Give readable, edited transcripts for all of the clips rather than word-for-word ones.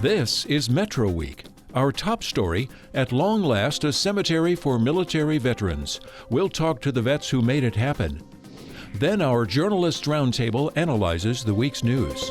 This is Metro Week. Our top story, at long last, a cemetery for military veterans. We'll talk to the vets who made it happen. Then our Journalists Roundtable analyzes the week's news.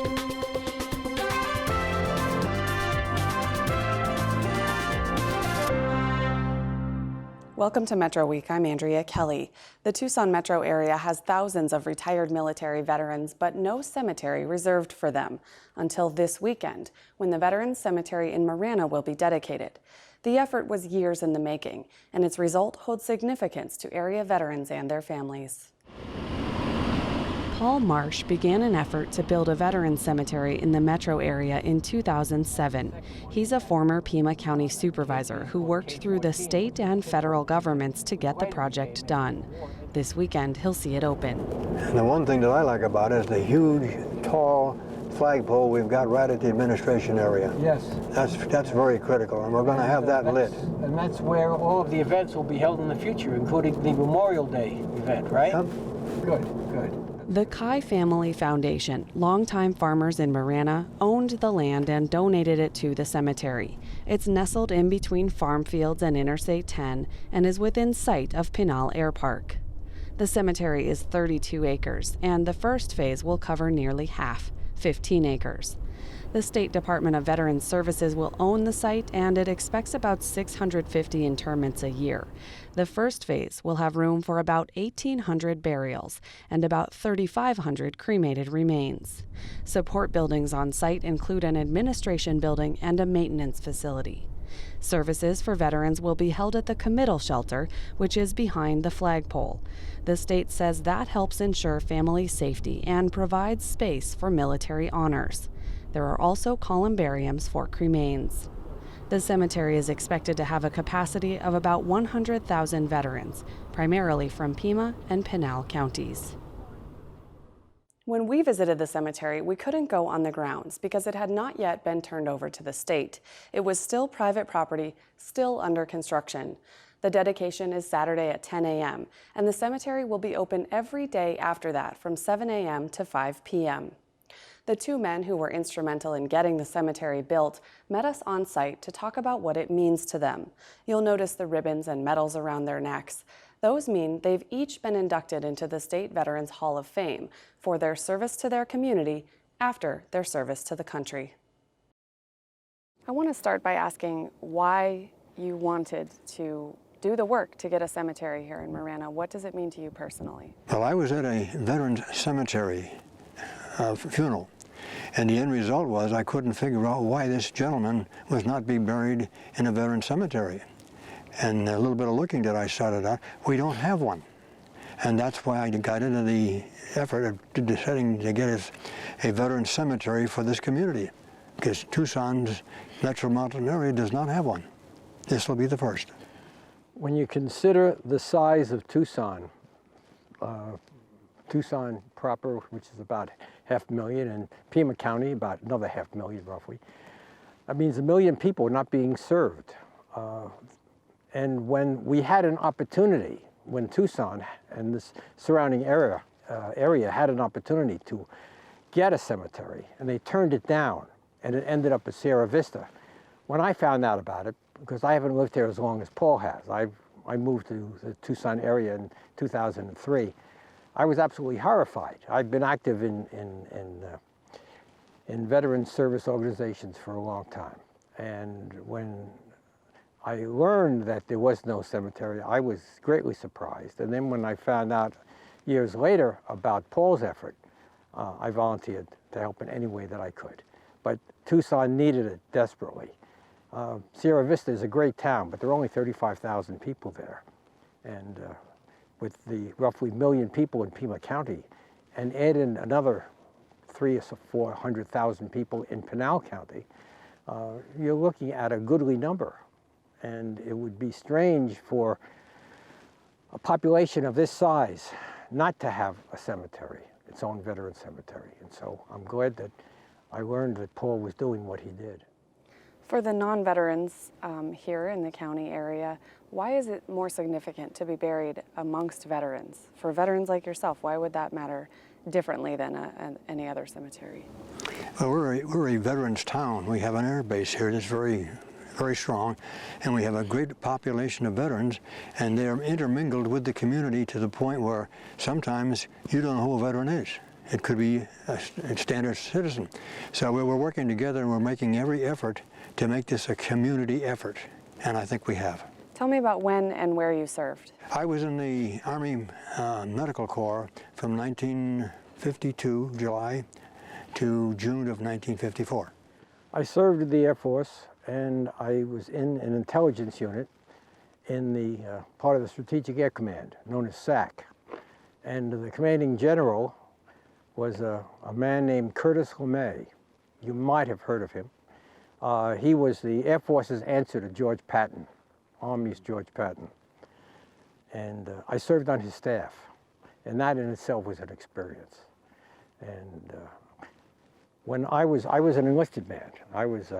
Welcome to Metro Week. I'm Andrea Kelly. The Tucson metro area has thousands of retired military veterans, but no cemetery reserved for them until this weekend, when the Veterans Cemetery in Marana will be dedicated. The effort was years in the making, and its result holds significance to area veterans and their families. Paul Marsh began an effort to build a veterans cemetery in the metro area in 2007. He's a former Pima County supervisor who worked through the state and federal governments to get the project done. This weekend, he'll see it open. And the one thing that I like about it is the huge, tall flagpole we've got right at the administration area. Yes. That's very critical, and we're going to have that lit. And that's where all of the events will be held in the future, including the Memorial Day event, right? Yep. Good, good. The Kai Family Foundation, longtime farmers in Marana, owned the land and donated it to the cemetery. It's nestled in between farm fields and Interstate 10 and is within sight of Pinal Air Park. The cemetery is 32 acres, and the first phase will cover nearly half, 15 acres. The State Department of Veterans Services will own the site, and it expects about 650 interments a year. The first phase will have room for about 1,800 burials and about 3,500 cremated remains. Support buildings on site include an administration building and a maintenance facility. Services for veterans will be held at the committal shelter, which is behind the flagpole. The state says that helps ensure family safety and provides space for military honors. There are also columbariums for cremains. The cemetery is expected to have a capacity of about 100,000 veterans, primarily from Pima and Pinal counties. When we visited the cemetery, we couldn't go on the grounds because it had not yet been turned over to the state. It was still private property, still under construction. The dedication is Saturday at 10 a.m., and the cemetery will be open every day after that from 7 a.m. to 5 p.m. The two men who were instrumental in getting the cemetery built met us on site to talk about what it means to them. You'll notice the ribbons and medals around their necks. Those mean they've each been inducted into the State Veterans Hall of Fame for their service to their community after their service to the country. I want to start by asking why you wanted to do the work to get a cemetery here in Marana. What does it mean to you personally? Well, I was at a veterans cemetery funeral, and the end result was I couldn't figure out why this gentleman was not being buried in a veteran cemetery. And a little bit of looking that I started out, we don't have one. And that's why I got into the effort of deciding to get us a veteran cemetery for this community, because Tucson's metro mountain area does not have one. This will be the first. When you consider the size of Tucson, Tucson proper, which is about 500,000, and Pima County, about another 500,000 roughly, that means 1 million people not being served. And when we had an opportunity, when Tucson and this surrounding area had an opportunity to get a cemetery, and they turned it down, and it ended up at Sierra Vista. When I found out about it, because I haven't lived here as long as Paul has, I moved to the Tucson area in 2003, I was absolutely horrified. I've been active in veteran service organizations for a long time, and when I learned that there was no cemetery, I was greatly surprised. And then when I found out years later about Paul's effort, I volunteered to help in any way that I could. But Tucson needed it desperately. Sierra Vista is a great town, but there are only 35,000 people there. And with the roughly 1 million people in Pima County, and add in another 300,000 or 400,000 people in Pinal County, you're looking at a goodly number. And it would be strange for a population of this size not to have a cemetery, its own veteran cemetery. And so I'm glad that I learned that Paul was doing what he did. For the non-veterans here in the county area, why is it more significant to be buried amongst veterans? For veterans like yourself, why would that matter differently than any other cemetery? Well, we're a veterans town. We have an air base here that's very strong, and we have a great population of veterans, and they're intermingled with the community to the point where sometimes you don't know who a veteran is. It could be a standard citizen. So we're working together, and we're making every effort to make this a community effort, and I think we have. Tell me about when and where you served. I was in the Army Medical Corps from 1952, July, to June of 1954. I served in the Air Force, and I was in an intelligence unit in the part of the Strategic Air Command, known as SAC. And the commanding general was a man named Curtis LeMay. You might have heard of him. He was the Air Force's answer to George Patton, Army's George Patton. And I served on his staff, and that in itself was an experience. And when I was an enlisted man. I was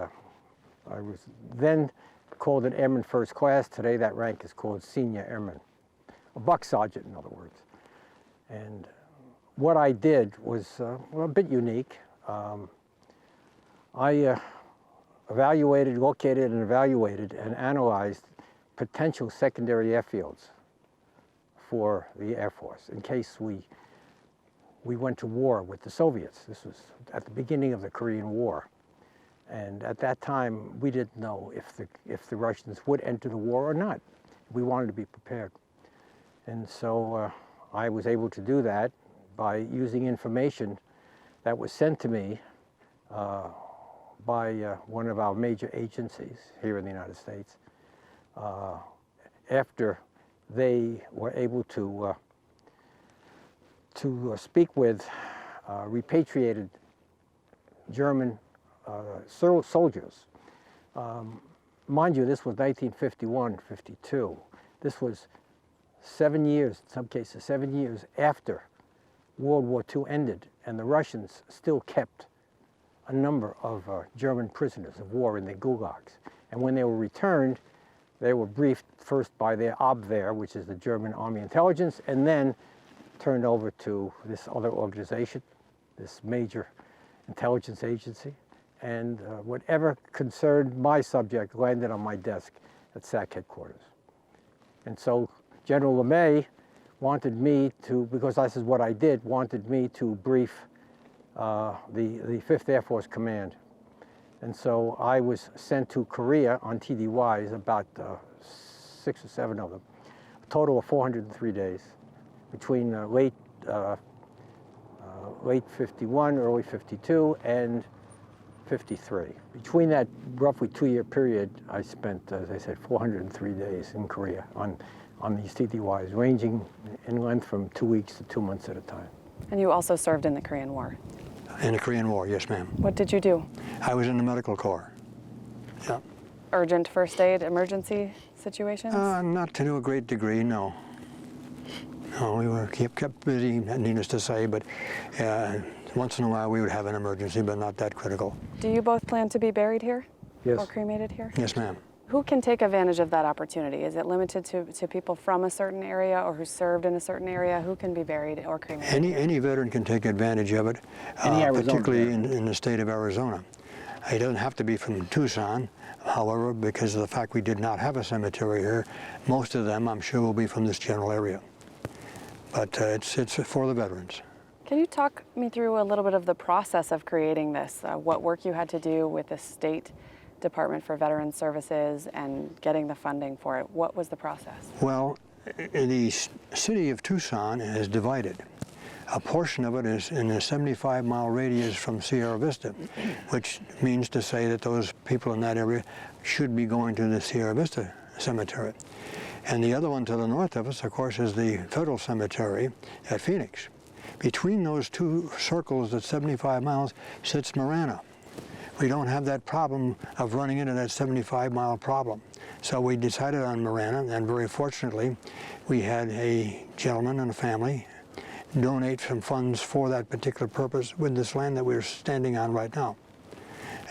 then called an Airman First Class. Today that rank is called Senior Airman, a buck sergeant in other words. And what I did was well, a bit unique. I evaluated, located and evaluated and analyzed potential secondary airfields for the Air Force in case we went to war with the Soviets. This was at the beginning of the Korean War. And at that time, we didn't know if the Russians would enter the war or not. We wanted to be prepared. And so I was able to do that by using information that was sent to me by one of our major agencies here in the United States after they were able to speak with repatriated German soldiers. Mind you, this was 1951, 52. This was 7 years, in some cases 7 years after World War II ended, and the Russians still kept a number of German prisoners of war in their gulags. And when they were returned, they were briefed first by their Abwehr, which is the German Army Intelligence, and then turned over to this other organization, this major intelligence agency. And whatever concerned my subject landed on my desk at SAC headquarters. And so General LeMay wanted me to, because this is what I did, wanted me to brief the 5th Air Force Command. And so I was sent to Korea on TDYs, about 6 or 7 of them, a total of 403 days between late 51, early 52, and 53. Between that roughly 2-year period, I spent, as I said, 403 days in Korea on these TDYs, ranging in length from 2 weeks to 2 months at a time. And you also served in the Korean War. In the Korean War, yes, ma'am. What did you do? I was in the Medical Corps. Yeah. Urgent first aid, emergency situations? Not to a great degree, no. No, we were kept busy, needless to say, but once in a while we would have an emergency, but not that critical. Do you both plan to be buried here? Yes. Or cremated here? Yes, ma'am. Who can take advantage of that opportunity? Is it limited to people from a certain area or who served in a certain area? Who can be buried or cremated? Any veteran can take advantage of it, particularly in the state of Arizona. He doesn't have to be from Tucson. However, because of the fact we did not have a cemetery here, most of them, I'm sure, will be from this general area. But it's for the veterans. Can you talk me through a little bit of the process of creating this? What work you had to do with the State Department for Veterans Services and getting the funding for it? What was the process? Well, the city of Tucson is divided. A portion of it is in a 75-mile radius from Sierra Vista, which means to say that those people in that area should be going to the Sierra Vista Cemetery. And the other one to the north of us, of course, is the Federal Cemetery at Phoenix. Between those two circles at 75 miles sits Marana. We don't have that problem of running into that 75-mile problem. So we decided on Marana, and very fortunately, we had a gentleman and a family donate some funds for that particular purpose with this land that we're standing on right now.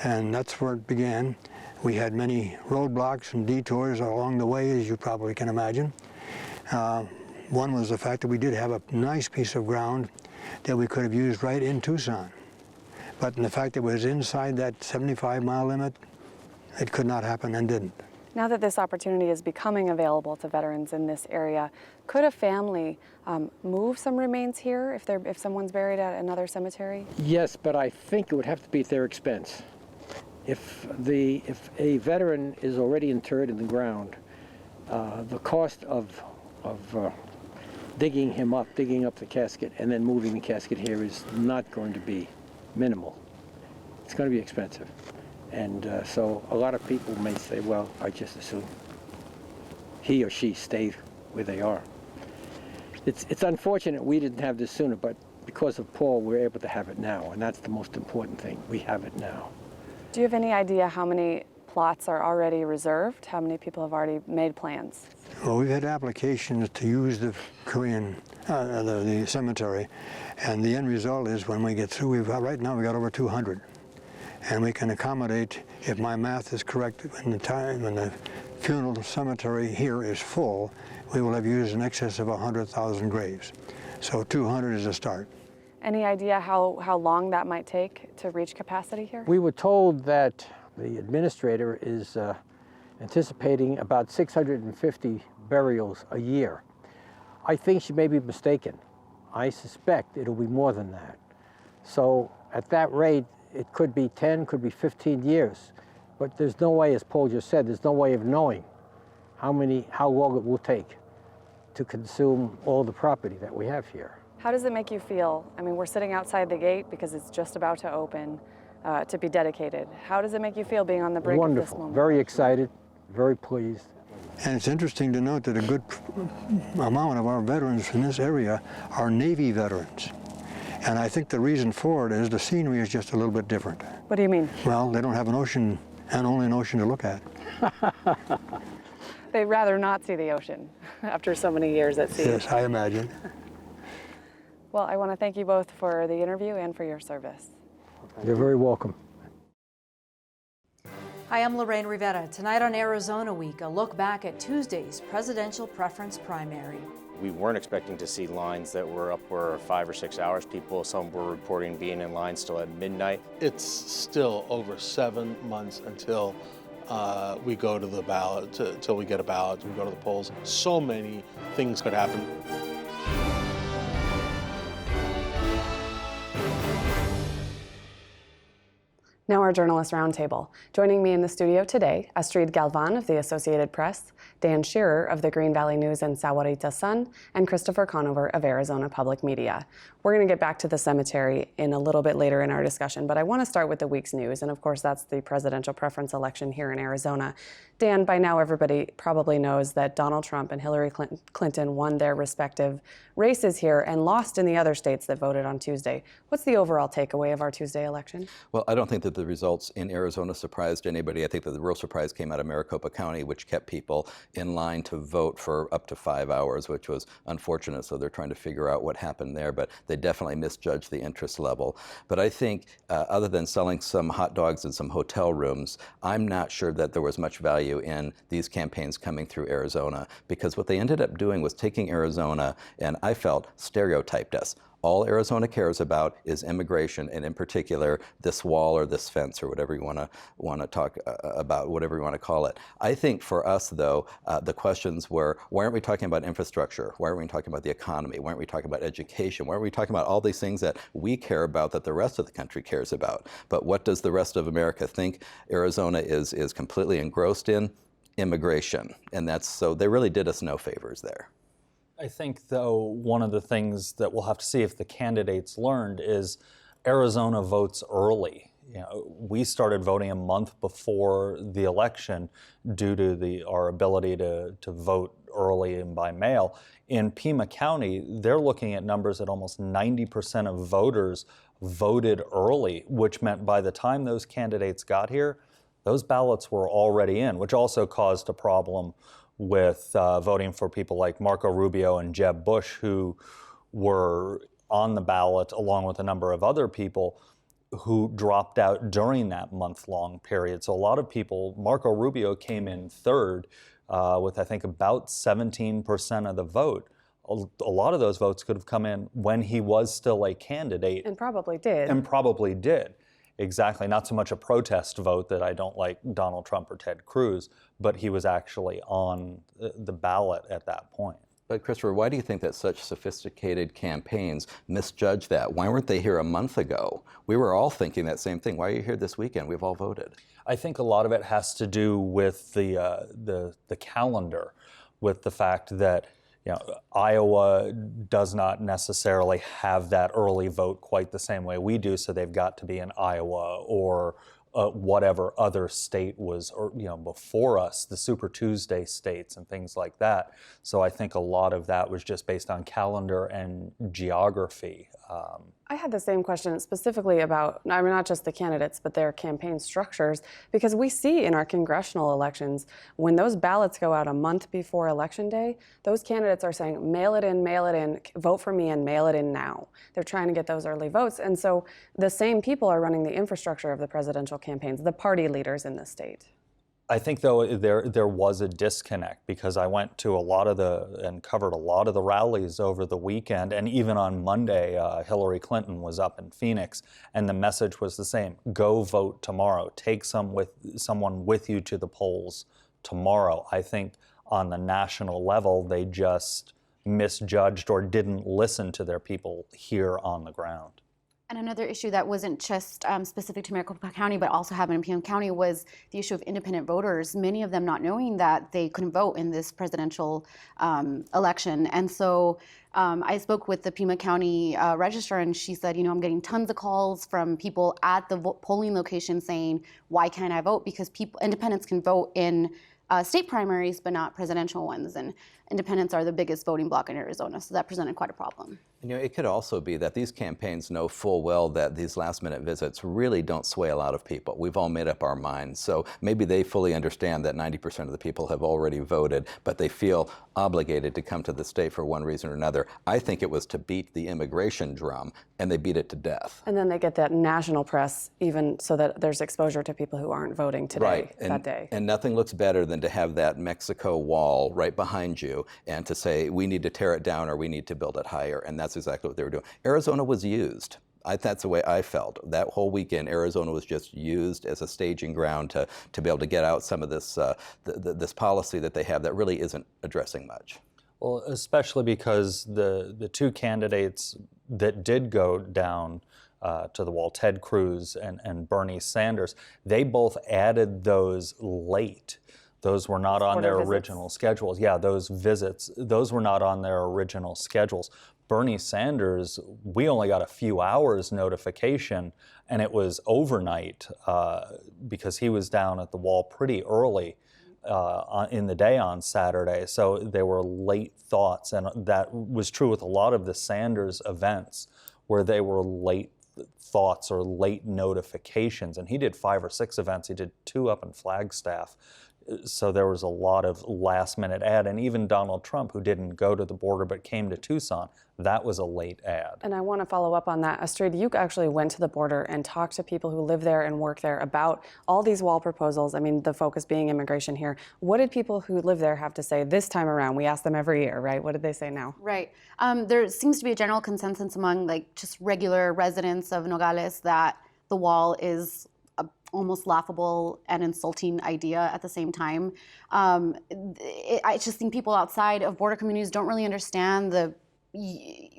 And that's where it began. We had many roadblocks and detours along the way, as you probably can imagine. One was the fact that we did have a nice piece of ground that we could have used right in Tucson. But in the fact that it was inside that 75-mile limit, it could not happen and didn't. Now that this opportunity is becoming available to veterans in this area, could a family move some remains here if someone's buried at another cemetery? Yes, but I think it would have to be at their expense. If a veteran is already interred in the ground, the cost of digging him up, digging up the casket, and then moving the casket here is not going to be minimal. It's going to be expensive. And so a lot of people may say, well, I just assume he or she stay where they are. It's unfortunate we didn't have this sooner, but because of Paul, we're able to have it now, and that's the most important thing. We have it now. Do you have any idea how many plots are already reserved? How many people have already made plans? Well, we've had applications to use the the cemetery, and the end result is when we get through, right now we've got over 200. And we can accommodate, if my math is correct, when the funeral cemetery here is full, we will have used in excess of 100,000 graves. So 200 is a start. Any idea how long that might take to reach capacity here? We were told that the administrator is anticipating about 650 burials a year. I think she may be mistaken. I suspect it'll be more than that. So at that rate, it could be 10, could be 15 years. But there's no way, as Paul just said, there's no way of knowing how long it will take to consume all the property that we have here. How does it make you feel? I mean, we're sitting outside the gate because it's just about to open to be dedicated. How does it make you feel being on the brink of this moment? Very excited, very pleased. And it's interesting to note that a good amount of our veterans in this area are Navy veterans. And I think the reason for it is the scenery is just a little bit different. What do you mean? Well, they don't have an ocean, and only an ocean to look at. They'd rather not see the ocean after so many years at sea. Yes, I imagine. Well, I want to thank you both for the interview and for your service. You're very welcome. Hi, I'm Lorraine Rivera. Tonight on Arizona Week, a look back at Tuesday's presidential preference primary. We weren't expecting to see lines that were upward of 5 or 6 hours. Some were reporting being in line still at midnight. It's still over 7 months until we go to the ballot, till we get a ballot, we go to the polls. So many things could happen. Now our Journalist Roundtable. Joining me in the studio today, Astrid Galvan of the Associated Press, Dan Shearer of the Green Valley News and Sahuarita Sun, and Christopher Conover of Arizona Public Media. We're going to get back to the cemetery in a little bit later in our discussion, but I want to start with the week's news, and of course that's the presidential preference election here in Arizona. Dan, by now everybody probably knows that Donald Trump and Hillary Clinton won their respective races here and lost in the other states that voted on Tuesday. What's the overall takeaway of our Tuesday election? Well, I don't think that the results in Arizona surprised anybody. I think that the real surprise came out of Maricopa County, which kept people in line to vote for up to 5 hours, which was unfortunate. So they're trying to figure out what happened there, but they definitely misjudged the interest level. But I think other than selling some hot dogs and some hotel rooms, I'm not sure that there was much value in these campaigns coming through Arizona, because what they ended up doing was taking Arizona, and I felt stereotyped us. All Arizona cares about is immigration, and in particular, this wall or this fence or whatever you want to talk about, whatever you want to call it. I think for us, though, the questions were, why aren't we talking about infrastructure? Why aren't we talking about the economy? Why aren't we talking about education? Why aren't we talking about all these things that we care about that the rest of the country cares about? But what does the rest of America think Arizona is completely engrossed in? Immigration. And so they really did us no favors there. I think, though, one of the things that we'll have to see if the candidates learned is Arizona votes early. You know, we started voting a month before the election due to our ability to vote early and by mail. In Pima County, they're looking at numbers that almost 90% of voters voted early, which meant by the time those candidates got here, those ballots were already in, which also caused a problem with voting for people like Marco Rubio and Jeb Bush, who were on the ballot along with a number of other people who dropped out during that month-long period. So a lot of people, Marco Rubio came in third with, I think, about 17% of the vote. A lot of those votes could have come in when he was still a candidate. And probably did. And probably did. exactly, not so much a protest vote that I don't like Donald Trump or Ted Cruz, but he was actually on the ballot at that point. But Christopher, why do you think that such sophisticated campaigns misjudge that? Why weren't they here a month ago? We were all thinking that same thing. Why are you here this weekend? We've all voted. I think a lot of it has to do with the calendar, with the fact that Iowa does not necessarily have that early vote quite the same way we do, so they've got to be in Iowa or whatever other state was, before us, the Super Tuesday states and things like that. So I think a lot of that was just based on calendar and geography. I had the same question specifically about, I mean, not just the candidates, but their campaign structures, because we see in our congressional elections, when those ballots go out a month before Election Day, those candidates are saying, mail it in, vote for me and mail it in now. They're trying to get those early votes. And so the same people are running the infrastructure of the presidential campaigns, the party leaders in the state. I think, though, there was a disconnect, because I went to and covered a lot of the rallies over the weekend, and even on Monday, Hillary Clinton was up in Phoenix, and the message was the same: go vote tomorrow. Take someone with you to the polls tomorrow. I think on the national level, they just misjudged or didn't listen to their people here on the ground. And another issue that wasn't just specific to Maricopa County, but also happened in Peon County, was the issue of independent voters, many of them not knowing that they couldn't vote in this presidential election. And so I spoke with the Pima County registrar, and she said, I'm getting tons of calls from people at the polling location saying, why can't I vote? Because independents can vote in state primaries, but not presidential ones. And independents are the biggest voting bloc in Arizona, so that presented quite a problem. It could also be that these campaigns know full well that these last-minute visits really don't sway a lot of people. We've all made up our minds, so maybe they fully understand that 90% of the people have already voted, but they feel obligated to come to the state for one reason or another. I think it was to beat the immigration drum, and they beat it to death. And then they get that national press, even so that there's exposure to people who aren't voting today, that day. And nothing looks better than to have that Mexico wall right behind you and to say, we need to tear it down or we need to build it higher, and that's exactly what they were doing. Arizona was used. That's the way I felt. That whole weekend, Arizona was just used as a staging ground to be able to get out some of this, this policy that they have that really isn't addressing much. Well, especially because the two candidates that did go down to the wall, Ted Cruz and Bernie Sanders, they both added those late. Those were not on their original schedules. Yeah, those visits, those were not on their original schedules. Bernie Sanders, we only got a few hours notification, and it was overnight because he was down at the wall pretty early in the day on Saturday. So there were late thoughts, and that was true with a lot of the Sanders events where they were late thoughts or late notifications. And he did 5 or 6 events. He did 2 up in Flagstaff. So there was a lot of last-minute ad, and even Donald Trump, who didn't go to the border but came to Tucson, that was a late ad. And I want to follow up on that. Astrid, you actually went to the border and talked to people who live there and work there about all these wall proposals. I mean, the focus being immigration here. What did people who live there have to say this time around? We ask them every year, right? What did they say now? Right. There seems to be a general consensus among just regular residents of Nogales that the wall is almost laughable and insulting idea at the same time. I just think people outside of border communities don't really understand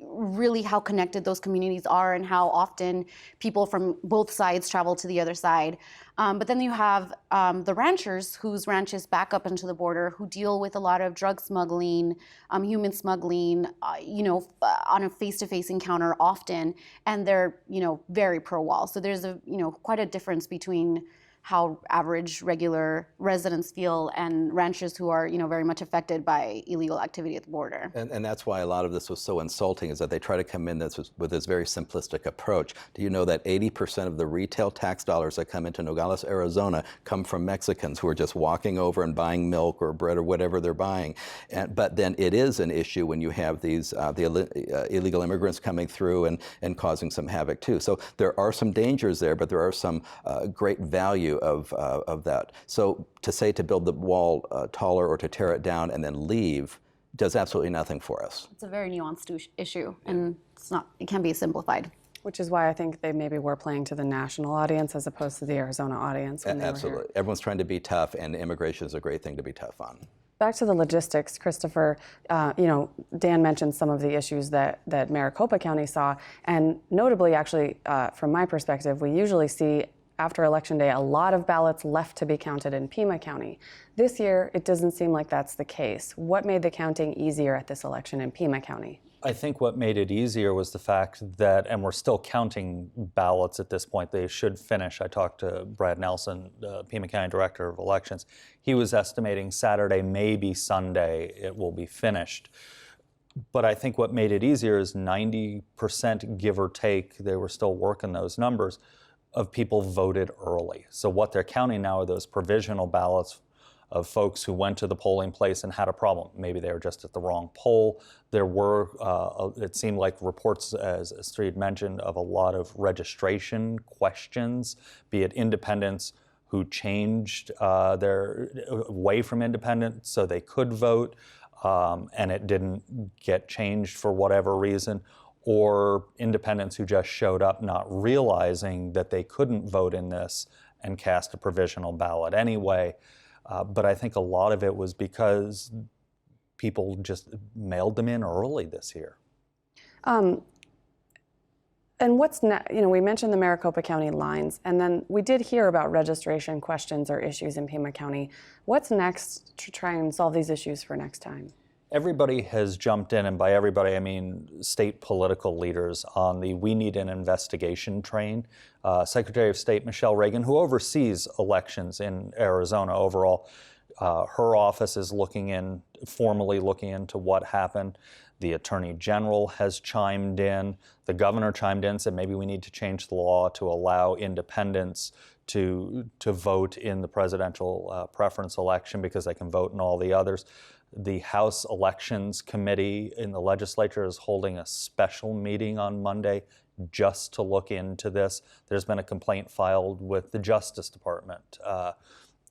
really how connected those communities are and how often people from both sides travel to the other side. But then you have the ranchers whose ranches back up into the border, who deal with a lot of drug smuggling, human smuggling, on a face-to-face encounter often, and they're, very pro-wall. So there's quite a difference between how average, regular residents feel and ranchers who are, very much affected by illegal activity at the border. And that's why a lot of this was so insulting, is that they try to come in with this very simplistic approach. Do you know that 80% of the retail tax dollars that come into Nogales, Arizona come from Mexicans who are just walking over and buying milk or bread or whatever they're buying? But then it is an issue when you have these illegal immigrants coming through and causing some havoc too. So there are some dangers there, but there are some great value of that. So to say to build the wall taller or to tear it down and then leave does absolutely nothing for us. It's a very nuanced issue, and it can't be simplified. Which is why I think they maybe were playing to the national audience as opposed to the Arizona audience when they were Absolutely. here. Everyone's trying to be tough, and immigration is a great thing to be tough on. Back to the logistics, Christopher, Dan mentioned some of the issues that Maricopa County saw, and notably, actually, from my perspective, we usually see after Election Day a lot of ballots left to be counted in Pima County. This year, it doesn't seem like that's the case. What made the counting easier at this election in Pima County? I think what made it easier was the fact that, and we're still counting ballots at this point, they should finish. I talked to Brad Nelson, the Pima County Director of Elections. He was estimating Saturday, maybe Sunday, it will be finished. But I think what made it easier is 90%, give or take, they were still working those numbers, of people voted early. So what they're counting now are those provisional ballots of folks who went to the polling place and had a problem. Maybe they were just at the wrong poll. There were, it seemed like reports, as Street mentioned, of a lot of registration questions, be it independents who changed their way from independent so they could vote, and it didn't get changed for whatever reason, or independents who just showed up not realizing that they couldn't vote in this and cast a provisional ballot anyway. But I think a lot of it was because people just mailed them in early this year. And what's next? We mentioned the Maricopa County lines, and then we did hear about registration questions or issues in Pima County. What's next to try and solve these issues for next time? Everybody has jumped in, and by everybody I mean state political leaders, on the we need an investigation train. Secretary of State Michelle Reagan, who oversees elections in Arizona overall, her office is formally looking into what happened. The Attorney General has chimed in. The governor chimed in, said maybe we need to change the law to allow independents to vote in the presidential preference election because they can vote in all the others. The House Elections Committee in the legislature is holding a special meeting on Monday just to look into this. There's been a complaint filed with the Justice Department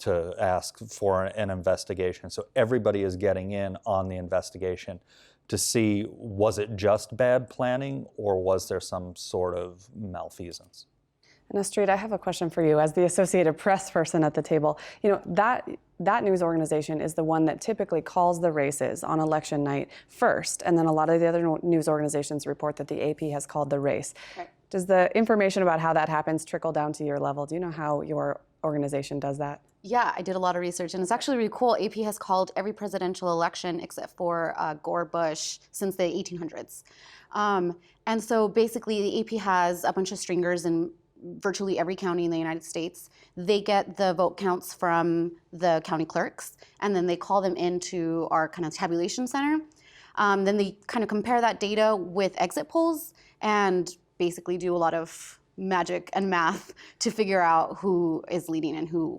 to ask for an investigation. So everybody is getting in on the investigation to see, was it just bad planning or was there some sort of malfeasance? And Astrid, I have a question for you as the Associated Press person at the table. That news organization is the one that typically calls the races on election night first, and then a lot of the other news organizations report that the AP has called the race. Right. Does the information about how that happens trickle down to your level? Do you know how your organization does that? Yeah, I did a lot of research, and it's actually really cool. AP has called every presidential election except for Gore-Bush since the 1800s. And so basically the AP has a bunch of stringers in virtually every county in the United States. They get the vote counts from the county clerks, and then they call them into our kind of tabulation center. Then they kind of compare that data with exit polls and basically do a lot of magic and math to figure out who is leading and who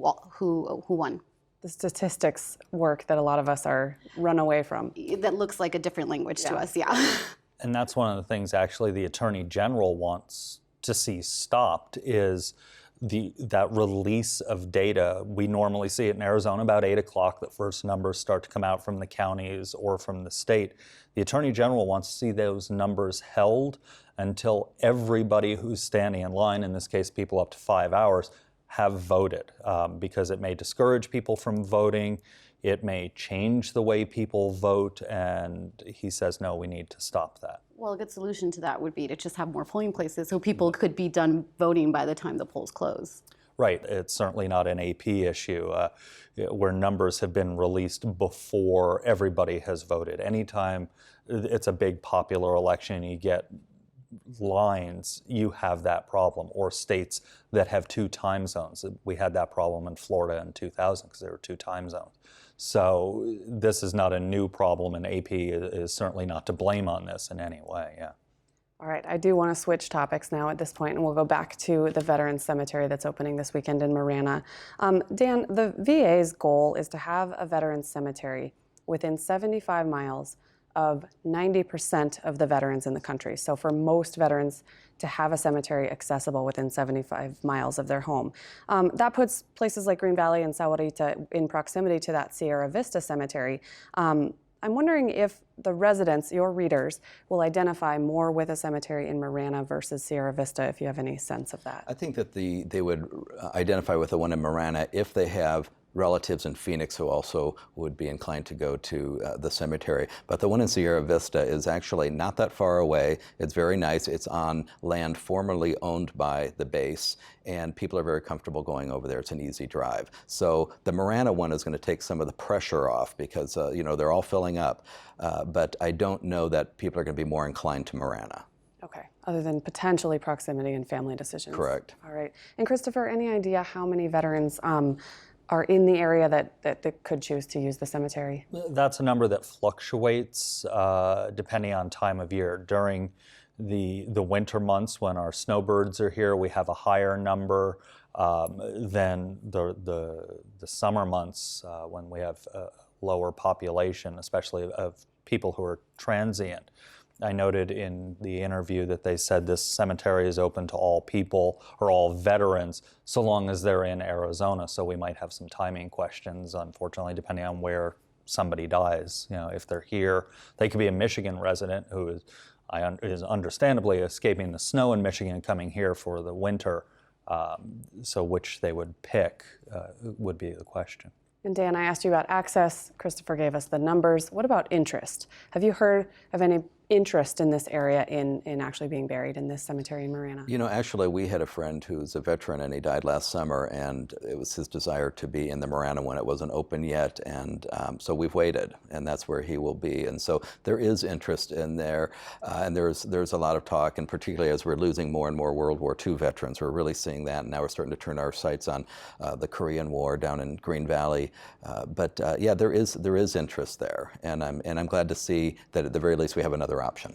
won. The statistics work that a lot of us are run away from. That looks like a different language to us, yeah. And that's one of the things actually the Attorney General wants to see stopped is that release of data. We normally see it in Arizona about 8 o'clock that first numbers start to come out from the counties or from the state. The Attorney General wants to see those numbers held until everybody who's standing in line, in this case people up to 5 hours, have voted, because it may discourage people from voting, it may change the way people vote, and he says, no, we need to stop that. Well, a good solution to that would be to just have more polling places so people could be done voting by the time the polls close. Right. It's certainly not an AP issue where numbers have been released before everybody has voted. Anytime it's a big popular election, you get lines, you have that problem, or states that have 2 time zones. We had that problem in Florida in 2000 because there were 2 time zones. So this is not a new problem, and AP is certainly not to blame on this in any way, yeah. All right, I do want to switch topics now at this point, and we'll go back to the Veterans Cemetery that's opening this weekend in Marana. Dan, the VA's goal is to have a Veterans Cemetery within 75 miles of 90% of the veterans in the country. So for most veterans to have a cemetery accessible within 75 miles of their home. That puts places like Green Valley and Sahuarita in proximity to that Sierra Vista Cemetery. I'm I'm wondering if the residents, your readers, will identify more with a cemetery in Marana versus Sierra Vista, if you have any sense of that. I think that they would identify with the one in Marana if they have relatives in Phoenix who also would be inclined to go to the cemetery. But the one in Sierra Vista is actually not that far away. It's very nice. It's on land formerly owned by the base, and people are very comfortable going over there. It's an easy drive. So the Marana one is going to take some of the pressure off because you know, they're all filling up. But I don't know that people are going to be more inclined to Marana. Okay, other than potentially proximity and family decisions. Correct. All right. And Christopher, any idea how many veterans are in the area that could choose to use the cemetery? That's a number that fluctuates depending on time of year. During the winter months when our snowbirds are here, we have a higher number than the summer months when we have a lower population, especially of people who are transient. I noted in the interview that they said this cemetery is open to all people or all veterans so long as they're in Arizona. So we might have some timing questions, unfortunately, depending on where somebody dies. You know, if they're here, they could be a Michigan resident who is understandably escaping the snow in Michigan and coming here for the winter. So which they would pick would be the question. And Dan, I asked you about access. Christopher gave us the numbers. What about interest? Have you heard of any interest in this area in actually being buried in this cemetery in Marana? You know, actually, we had a friend who's a veteran, and he died last summer, and it was his desire to be in the Marana when it wasn't open yet, and so we've waited, and that's where he will be. And so there is interest in there, and there's a lot of talk, and particularly as we're losing more and more World War II veterans, we're really seeing that, and now we're starting to turn our sights on the Korean War down in Green Valley. But yeah, there is interest there, and I'm glad to see that at the very least we have another option.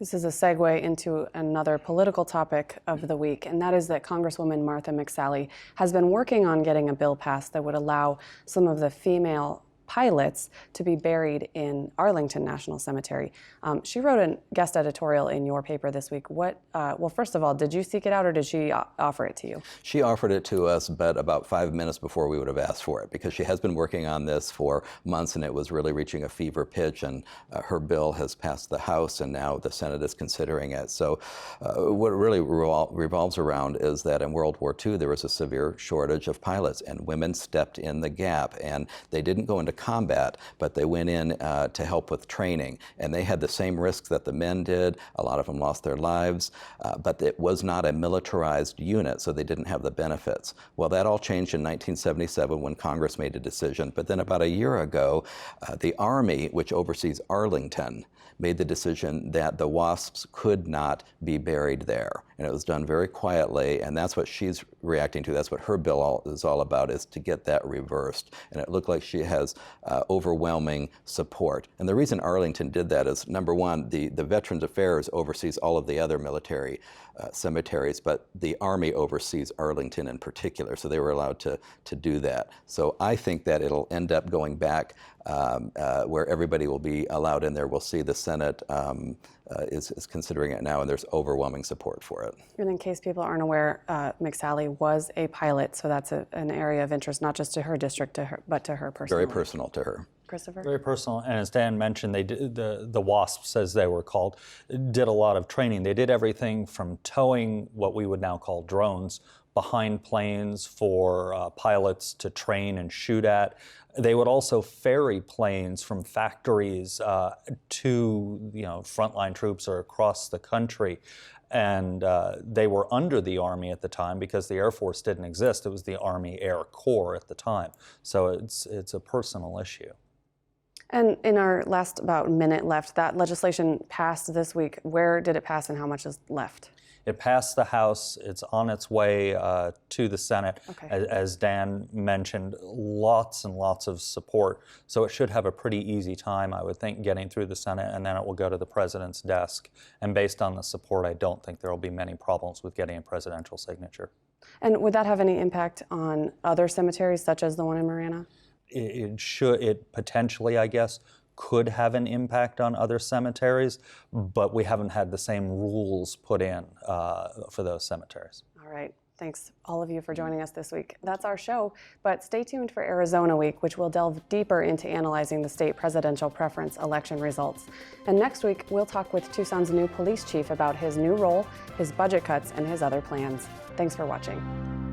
This is a segue into another political topic of the week, and that is that Congresswoman Martha McSally has been working on getting a bill passed that would allow some of the female pilots to be buried in Arlington National Cemetery. She wrote a guest editorial in your paper this week. Well, first of all, did you seek it out or did she offer it to you? She offered it to us, but about 5 minutes before we would have asked for it, because she has been working on this for months and it was really reaching a fever pitch, and her bill has passed the House and now the Senate is considering it. So what it really revolves around is that in World War II there was a severe shortage of pilots, and women stepped in the gap, and they didn't go into combat, but they went in to help with training, and they had the same risks that the men did. A lot of them lost their lives, but it was not a militarized unit, so they didn't have the benefits. Well, that all changed in 1977 when Congress made a decision, but then about a year ago, the Army, which oversees Arlington, made the decision that the WASPs could not be buried there. And it was done very quietly, and that's what she's reacting to. That's what her bill is all about, is to get that reversed. And it looked like she has overwhelming support. And the reason Arlington did that is, number one, the Veterans Affairs oversees all of the other military cemeteries, but the Army oversees Arlington in particular, so they were allowed to do that. So I think that it'll end up going back where everybody will be allowed in there. We'll see the Senate is considering it now, and there's overwhelming support for it. And in case people aren't aware, McSally was a pilot, so that's an area of interest, not just to her district, but to her personally. Very personal to her. Christopher? Very personal, and as Dan mentioned, they did, the WASPs, as they were called, did a lot of training. They did everything from towing what we would now call drones behind planes for pilots to train and shoot at. They would also ferry planes from factories to frontline troops or across the country. And they were under the Army at the time because the Air Force didn't exist. It was the Army Air Corps at the time. So it's a personal issue. And in our last about minute left, that legislation passed this week. Where did it pass and how much is left? It passed the House. It's on its way to the Senate. Okay. As Dan mentioned, lots and lots of support. So it should have a pretty easy time, I would think, getting through the Senate, and then it will go to the president's desk. And based on the support, I don't think there will be many problems with getting a presidential signature. And would that have any impact on other cemeteries, such as the one in Marana? It potentially, I guess, could have an impact on other cemeteries, but we haven't had the same rules put in for those cemeteries. All right. Thanks, all of you, for joining us this week. That's our show, but stay tuned for Arizona Week, which will delve deeper into analyzing the state presidential preference election results. And next week, we'll talk with Tucson's new police chief about his new role, his budget cuts, and his other plans. Thanks for watching.